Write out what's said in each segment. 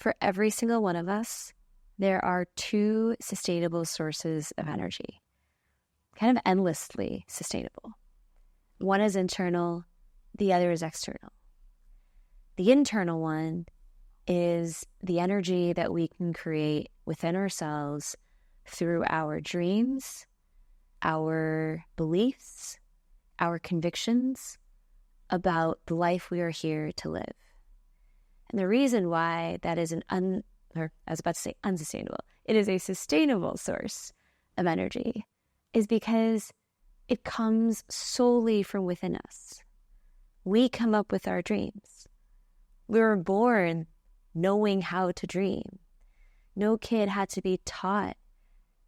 for every single one of us, there are two sustainable sources of energy, kind of endlessly sustainable. One is internal, the other is external. The internal one is the energy that we can create within ourselves through our dreams, our beliefs, our convictions about the life we are here to live. And the reason why that is unsustainable, it is a sustainable source of energy, is because it comes solely from within us. We come up with our dreams. We were born knowing how to dream. No kid had to be taught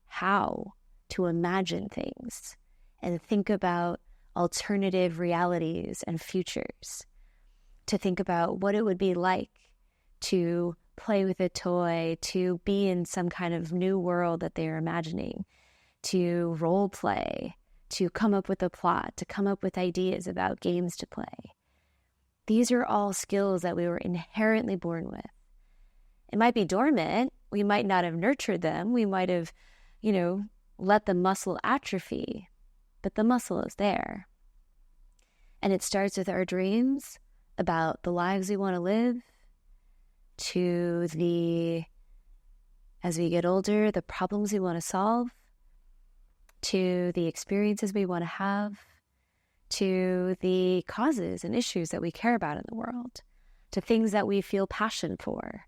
how to imagine things and think about alternative realities and futures, to think about what it would be like to play with a toy, to be in some kind of new world that they are imagining, to role play, to come up with a plot, to come up with ideas about games to play. These are all skills that we were inherently born with. It might be dormant. We might not have nurtured them. We might have, let the muscle atrophy, but the muscle is there. And it starts with our dreams about the lives we want to live, to as we get older, the problems we want to solve, to the experiences we want to have, to the causes and issues that we care about in the world, to things that we feel passion for.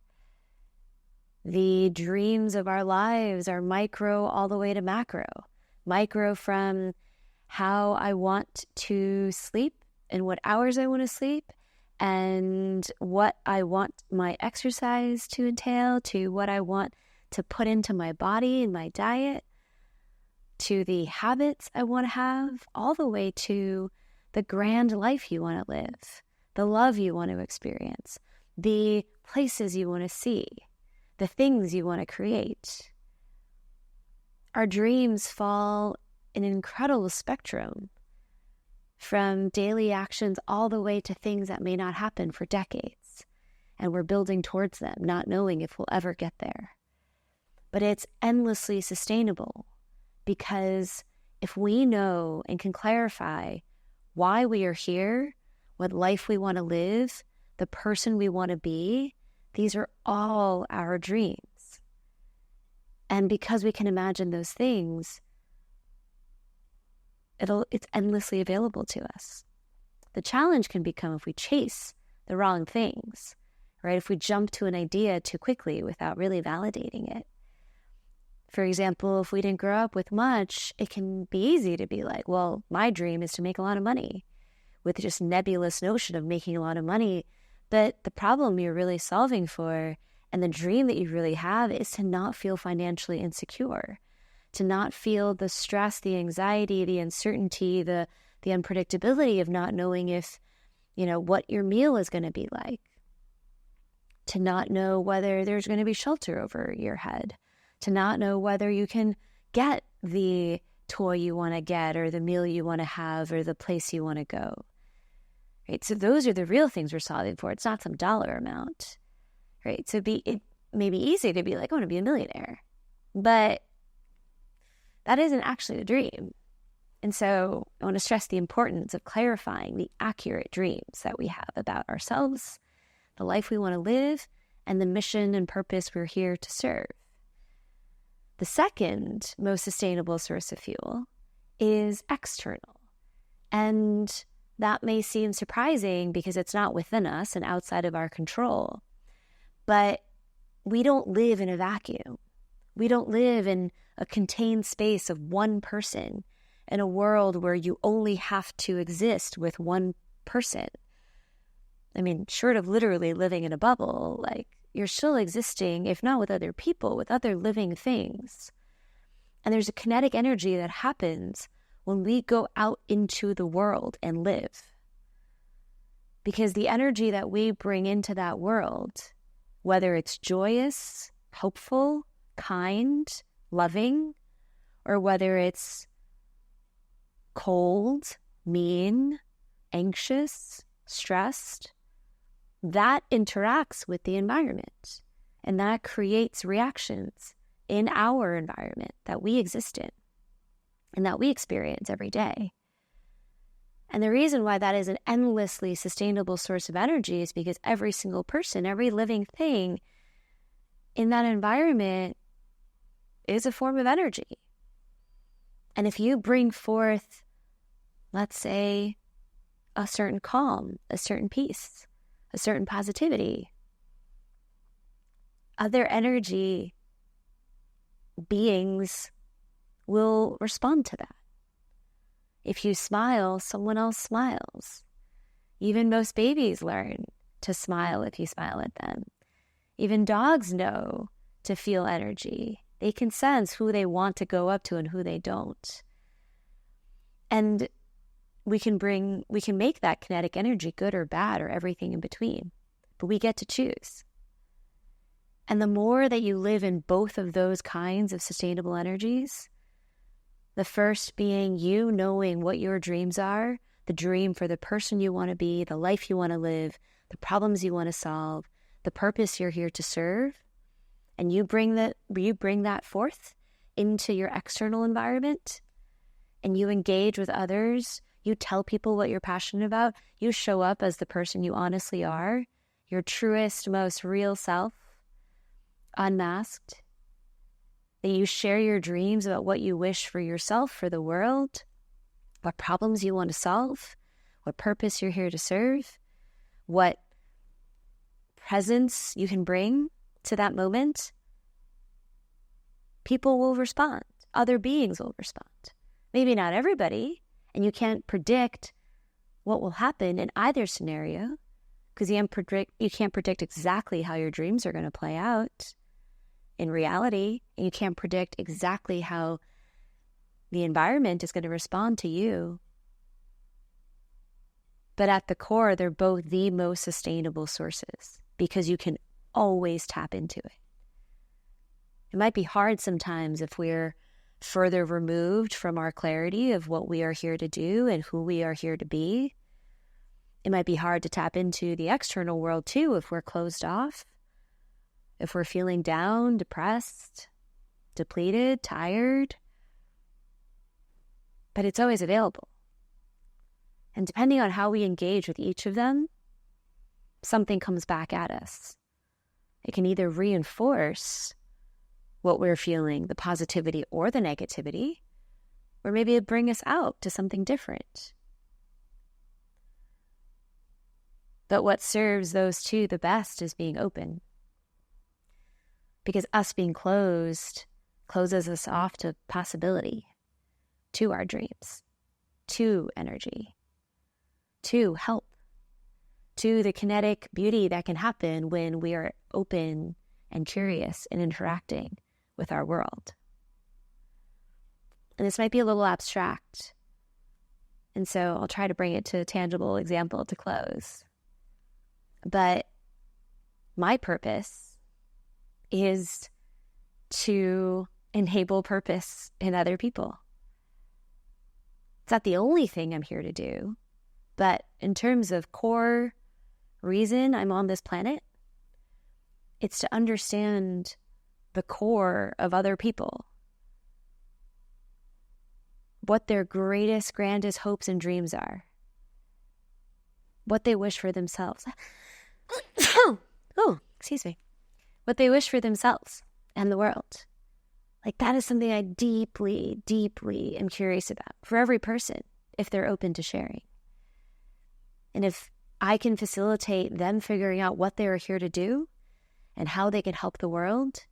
The dreams of our lives are micro all the way to macro. Micro from how I want to sleep and what hours I want to sleep and what I want my exercise to entail, to what I want to put into my body and my diet, to the habits I want to have, all the way to the grand life you want to live, the love you want to experience, the places you want to see, the things you want to create. Our dreams fall in an incredible spectrum, from daily actions all the way to things that may not happen for decades, and we're building towards them, not knowing if we'll ever get there. But it's endlessly sustainable, because if we know and can clarify why we are here, what life we want to live, the person we want to be, these are all our dreams. And because we can imagine those things, it's endlessly available to us. The challenge can become if we chase the wrong things, right? If we jump to an idea too quickly without really validating it. For example, if we didn't grow up with much, it can be easy to be like, well, my dream is to make a lot of money, with just nebulous notion of making a lot of money. But the problem you're really solving for, and the dream that you really have, is to not feel financially insecure, to not feel the stress, the anxiety, the uncertainty, the unpredictability of not knowing if, what your meal is going to be like, to not know whether there's going to be shelter over your head, to not know whether you can get the toy you want to get or the meal you want to have or the place you want to go. Right? So those are the real things we're solving for. It's not some dollar amount. Right? So it may be easy to be like, I want to be a millionaire. But that isn't actually the dream. And so I want to stress the importance of clarifying the accurate dreams that we have about ourselves, the life we want to live, and the mission and purpose we're here to serve. The second most sustainable source of fuel is external. And that may seem surprising because it's not within us and outside of our control. But we don't live in a vacuum. We don't live in a contained space of one person in a world where you only have to exist with one person. I mean, short of literally living in a bubble, like, you're still existing, if not with other people, with other living things. And there's a kinetic energy that happens when we go out into the world and live. Because the energy that we bring into that world, whether it's joyous, hopeful, kind, loving, or whether it's cold, mean, anxious, stressed, that interacts with the environment. And that creates reactions in our environment that we exist in and that we experience every day. And the reason why that is an endlessly sustainable source of energy is because every single person, every living thing in that environment is a form of energy. And if you bring forth, let's say, a certain calm, a certain peace, a certain positivity, other energy beings will respond to that. If you smile, someone else smiles. Even most babies learn to smile if you smile at them. Even dogs know to feel energy. They can sense who they want to go up to and who they don't. And we can make that kinetic energy good or bad or everything in between, but we get to choose. And the more that you live in both of those kinds of sustainable energies, the first being you knowing what your dreams are, the dream for the person you want to be, the life you want to live, the problems you want to solve, the purpose you're here to serve, and you bring that forth into your external environment, and you engage with others, you tell people what you're passionate about, you show up as the person you honestly are, your truest, most real self, unmasked, that you share your dreams about what you wish for yourself, for the world, what problems you want to solve, what purpose you're here to serve, what presence you can bring to that moment, people will respond. Other beings will respond. Maybe not everybody, and you can't predict what will happen in either scenario because you can't predict exactly how your dreams are going to play out in reality, and you can't predict exactly how the environment is going to respond to you. But at the core, they're both the most sustainable sources because you can always tap into it. It might be hard sometimes if we're further removed from our clarity of what we are here to do and who we are here to be. It might be hard to tap into the external world too if we're closed off, if we're feeling down, depressed, depleted, tired. But it's always available. And depending on how we engage with each of them, something comes back at us. It can either reinforce what we're feeling, the positivity or the negativity, or maybe it bring us out to something different. But what serves those two the best is being open. Because us being closed closes us off to possibility, to our dreams, to energy, to help, to the kinetic beauty that can happen when we are open and curious and interacting with our world. And this might be a little abstract, and so I'll try to bring it to a tangible example to close. But my purpose is to enable purpose in other people. It's not the only thing I'm here to do, but in terms of core reason I'm on this planet, it's to understand the core of other people, what their greatest, grandest hopes and dreams are, what they wish for themselves. Oh, excuse me. What they wish for themselves and the world. Like that is something I deeply, deeply am curious about for every person if they're open to sharing. And if I can facilitate them figuring out what they are here to do and how they can help the world,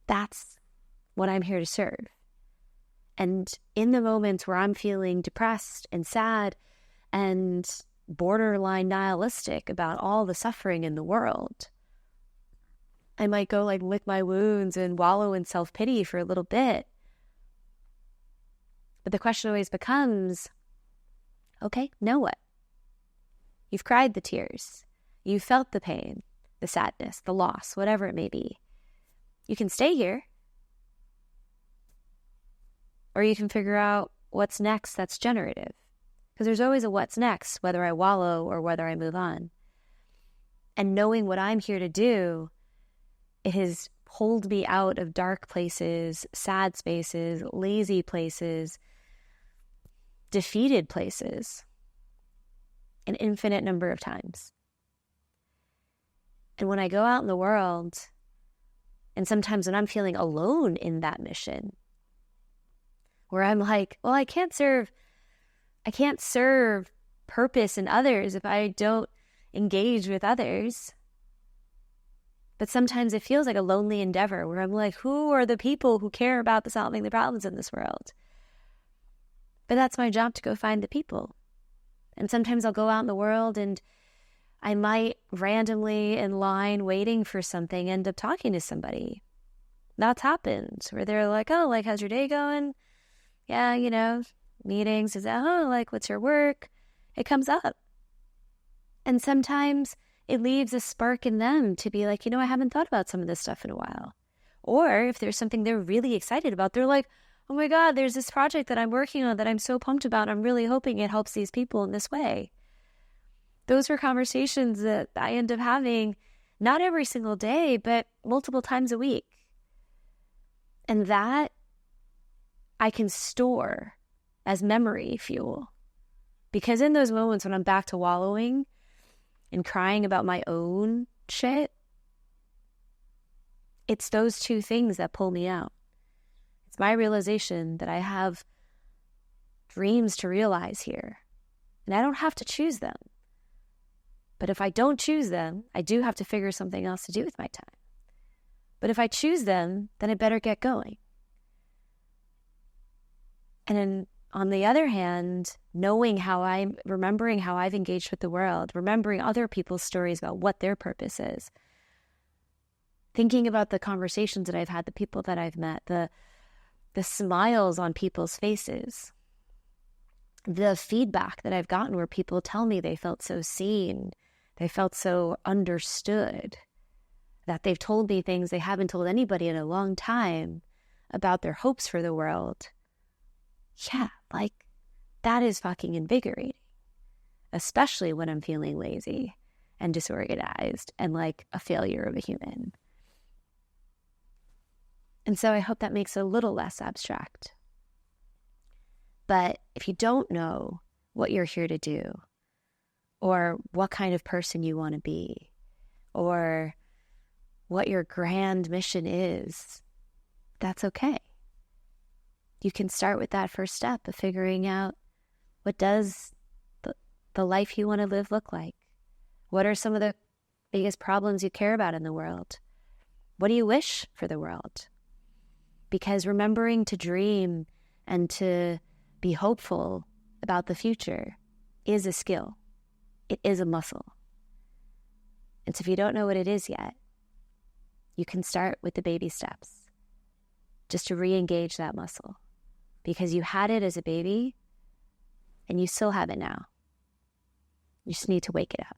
that's what I'm here to serve. And in the moments where I'm feeling depressed and sad and borderline nihilistic about all the suffering in the world, I might go like lick my wounds and wallow in self-pity for a little bit. But the question always becomes, okay, now what? You've cried the tears. You felt the pain, the sadness, the loss, whatever it may be. You can stay here. Or you can figure out what's next that's generative. Because there's always a what's next, whether I wallow or whether I move on. And knowing what I'm here to do It has pulled me out of dark places, sad spaces, lazy places, defeated places an infinite number of times. And when I go out in the world, and sometimes when I'm feeling alone in that mission, where I'm like, well, I can't serve purpose in others if I don't engage with others. But sometimes it feels like a lonely endeavor where I'm like, who are the people who care about solving the problems in this world? But that's my job, to go find the people. And sometimes I'll go out in the world and I might randomly in line waiting for something end up talking to somebody. That's happened, where they're like, oh, like, how's your day going? Yeah, meetings. Is that, oh, like, what's your work? It comes up. And sometimes it leaves a spark in them to be like, I haven't thought about some of this stuff in a while. Or if there's something they're really excited about, they're like, oh my God, there's this project that I'm working on that I'm so pumped about. I'm really hoping it helps these people in this way. Those are conversations that I end up having not every single day, but multiple times a week. And that I can store as memory fuel. Because in those moments when I'm back to wallowing and crying about my own shit, it's those two things that pull me out. It's my realization that I have dreams to realize here, and I don't have to choose them. But if I don't choose them, I do have to figure something else to do with my time. But if I choose them, then I better get going. And then on the other hand, remembering how I've engaged with the world, remembering other people's stories about what their purpose is, thinking about the conversations that I've had, the people that I've met, the smiles on people's faces, the feedback that I've gotten where people tell me they felt so seen, they felt so understood, that they've told me things they haven't told anybody in a long time about their hopes for the world. Yeah, like, that is fucking invigorating, especially when I'm feeling lazy and disorganized and like a failure of a human. And so I hope that makes it a little less abstract. But if you don't know what you're here to do, or what kind of person you want to be, or what your grand mission is, that's okay. You can start with that first step of figuring out, what does the life you want to live look like? What are some of the biggest problems you care about in the world? What do you wish for the world? Because remembering to dream and to be hopeful about the future is a skill. It is a muscle. And so if you don't know what it is yet, you can start with the baby steps just to re-engage that muscle, because you had it as a baby and you still have it now. You just need to wake it up.